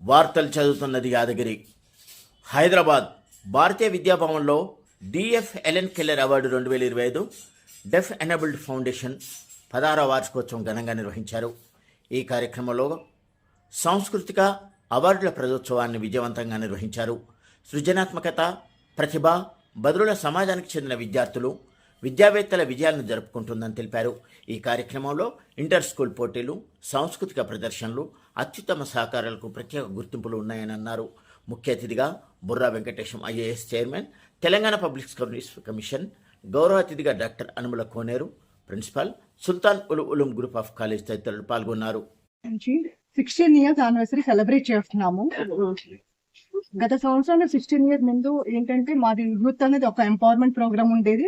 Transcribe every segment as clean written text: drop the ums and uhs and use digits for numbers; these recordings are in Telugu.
వార్తలు చదువుతున్నది యాదగిరి. హైదరాబాద్ భారతీయ విద్యాభవన్లో డిఎఫ్ ఎలెన్ కెల్లర్ అవార్డు 2025 డెఫ్ ఎనేబుల్డ్ ఫౌండేషన్ 16వ వార్షికోత్సవం ఘనంగా నిర్వహించారు. ఈ కార్యక్రమంలో సాంస్కృతిక అవార్డుల ప్రజోత్సవాన్ని విజయవంతంగా నిర్వహించారు. సృజనాత్మకత, ప్రతిభ, బదులుల సమాజానికి చెందిన విద్యార్థులు, విద్యావేత్తల విజయాలను జరుపుకుంటుందని తెలిపారు. ఈ కార్యక్రమంలో ఇంటర్ స్కూల్ పోటీలు, సాంస్కృతిక ప్రదర్శనలు, అత్యుత్తమ సహకారాలకు ప్రత్యేక గుర్తింపులు ఉన్నాయని అన్నారు. ముఖ్య అతిథిగా Burra Venkatesham IAS chairman, Telangana public service commission గౌరవ అతిథిగా doctor Anumula Koneru, principal, Sultan Uloom group of college తదితరులు పాల్గొన్నారు. 16 ఇయర్స్ యానివర్సరీ సెలబ్రేట్ చేస్తున్నాము. గత సంవత్సరం 16 ఇయర్స్ ముందు ఏంటంటే మాది యూత్ అనేది ఒక ఎంపవర్మెంట్ ప్రోగ్రామ్ ఉండేది.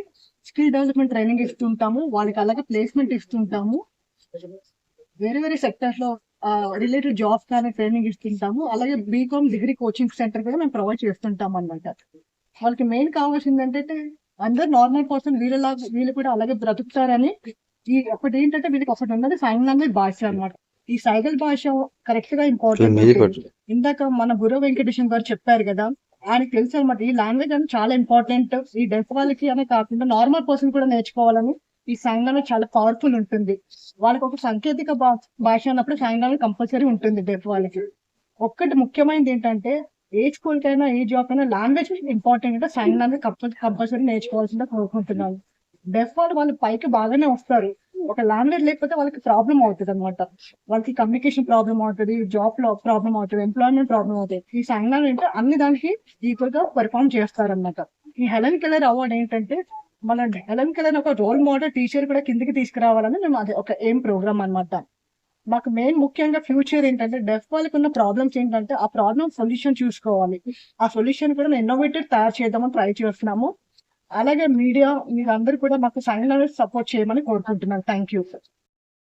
స్కిల్ డెవలప్మెంట్ ట్రైనింగ్ ఇస్తుంటాము, వాళ్ళకి అలాగే ప్లేస్మెంట్ ఇస్తుంటాము, వేరే వేరే సెక్టర్స్ లో రిలేటెడ్ జాబ్స్ కానీ ట్రైనింగ్ ఇస్తుంటాము. అలాగే బీకామ్ డిగ్రీ కోచింగ్ సెంటర్ కూడా మేము ప్రొవైడ్ చేస్తుంటాం అన్నమాట. వాళ్ళకి మెయిన్ కావాల్సింది ఏంటంటే అందరు నార్మల్ పర్సన్ వీళ్ళు కూడా అలాగే బ్రతుకుతారని. ఈ ఒకటి ఏంటంటే వీళ్ళకి ఒకటి ఉన్నది సైన్ లాంగ్వేజ్ భాష అనమాట. ఈ సైగల్ భాష కరెక్ట్ గా ఇంపార్టెంట్. ఇందాక మన బుర్రా వెంకటేశం గారు చెప్పారు కదా, ఆయనకు తెలుసు అనమాట ఈ లాంగ్వేజ్ అనేది చాలా ఇంపార్టెంట్. ఈ డెఫ్ వాళ్ళకి అనే కాకుండా నార్మల్ పర్సన్ కూడా నేర్చుకోవాలని. ఈ సైన్ లాంగ్వేజ్ చాలా పవర్ఫుల్ ఉంటుంది. వాళ్ళకి ఒక సాంకేతిక భాష అన్నప్పుడు సైన్ లాంగ్వేజ్ కంపల్సరీ ఉంటుంది డెఫ్ వాళ్ళకి. ఒక్కటి ముఖ్యమైనది ఏంటంటే ఏ స్కూల్ కైనా ఏ జాబ్ అయినా లాంగ్వేజ్ ఇంపార్టెంట్ అంటే సైన్ లాంగ్వేజ్ కంపల్సరీ నేర్చుకోవాల్సిందే కోరుకుంటున్నాను. డెఫ్ వాళ్ళు పైకి బాగానే వస్తారు, ఒక లాంగ్వేజ్ లేకపోతే వాళ్ళకి ప్రాబ్లం అవుతుంది అనమాట. వాళ్ళకి కమ్యూనికేషన్ ప్రాబ్లం అవుతుంది, జాబ్ లో ప్రాబ్లం అవుతుంది, ఎంప్లాయ్మెంట్ ప్రాబ్లం అవుతుంది. ఈ సైన్ లాంగ్వేజ్ అంటే అన్ని దానికి ఈక్వల్ గా పెర్ఫార్మ్ చేస్తారనమాట. ఈ హెలెన్ కెల్లర్ అవార్డ్ ఏంటంటే మన హెలెన్ కెల్లర్ ఒక రోల్ మోడల్ టీచర్ కూడా కిందికి తీసుకురావాలని మేము అది ఒక ఎయిమ్ ప్రోగ్రామ్ అనమాట. మాకు మెయిన్ ముఖ్యంగా ఫ్యూచర్ ఏంటంటే డెఫ్ వాళ్ళకి ఉన్న ప్రాబ్లమ్స్ ఏంటంటే ఆ ప్రాబ్లమ్ సొల్యూషన్ చూసుకోవాలి. ఆ సొల్యూషన్ కూడా ఇన్నోవేటివ్ తయారు చేద్దామని ట్రై చేస్తున్నాము. అలాగే మీడియా మీరందరూ కూడా మాకు సైన్ లాంగ్వేజ్ సపోర్ట్ చేయమని కోరుకుంటున్నాను. Thank you.